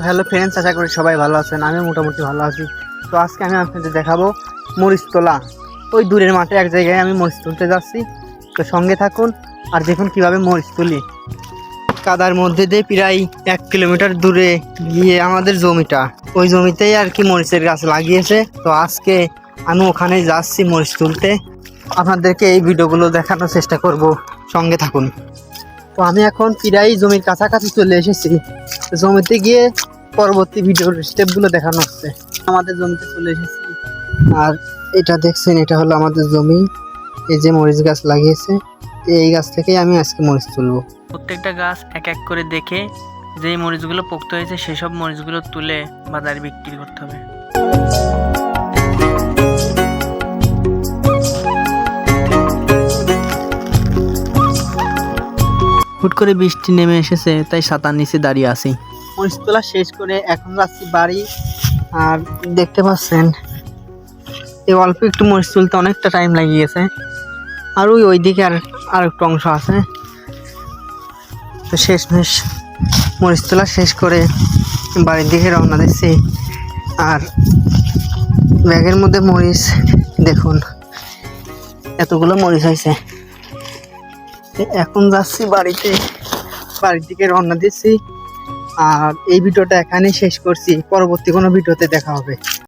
Hello friends, আশা করি সবাই ভালো আছেন। আমি মোটামুটি ভালো আছি। তো আজকে আমি আপনাদের দেখাবো মরিচ তোলা। ওই দূরের মাঠে এক জায়গায় আমি মরিচ তুলতে যাচ্ছি, তো সঙ্গে থাকুন আর দেখুন কিভাবে মরিচ তুলি। কাদার মধ্যে দিয়ে প্রায় 1 কিলোমিটার দূরে গিয়ে আমাদের জমিটা, ওই জমিতেই আর কি মরিচের গাছ লাগিয়েছে। তো আজকে আমি ওখানে যাচ্ছি মরিচ তুলতে, আপনাদেরকে এই ভিডিওগুলো দেখানোর চেষ্টা করব, সঙ্গে থাকুন। তো আমি এখন প্রায় জমির কাছাকাছি চলে এসেছি। জমিতে গিয়ে পরবর্তী ভিডিওর স্টেপগুলো দেখানো হচ্ছে। আমাদের জমিতে চলে এসেছি, আর এটা দেখছেন, এটা হলো আমাদের জমি। এই যে মরিচ গাছ লাগিয়েছে, এই গাছ থেকেই আমি আজকে মরিচ তুলবো। প্রত্যেকটা গাছ এক এক করে দেখে যেই মরিচগুলো পোক্ত হয়েছে সেসব মরিচগুলো তুলে বাজারে বিক্রি করতে হবে। হুট করে বৃষ্টি নেমে এসেছে, তাই ছাতার নিচে দাঁড়িয়ে আছি। মরিচ তোলা শেষ করে এখন যাচ্ছি বাড়ি। আর দেখতে পাচ্ছেন, এই অল্প একটু মরিচ তুলতে অনেকটা টাইম লাগিয়েছে। আর ওই দিকে আর একটু অংশ আছে। তো শেষমেশ মরিচ তোলা শেষ করে বাড়ির দিকে রওনা দিচ্ছি। আর ব্যাগের মধ্যে মরিচ দেখুন, এতগুলো মরিচ হয়েছে। এখন যাচ্ছি বাড়ির দিকে রওনা দিচ্ছি। আর এই ভিডিওটা এখানেই শেষ করছি, পরবর্তী কোনো ভিডিওতে দেখা হবে।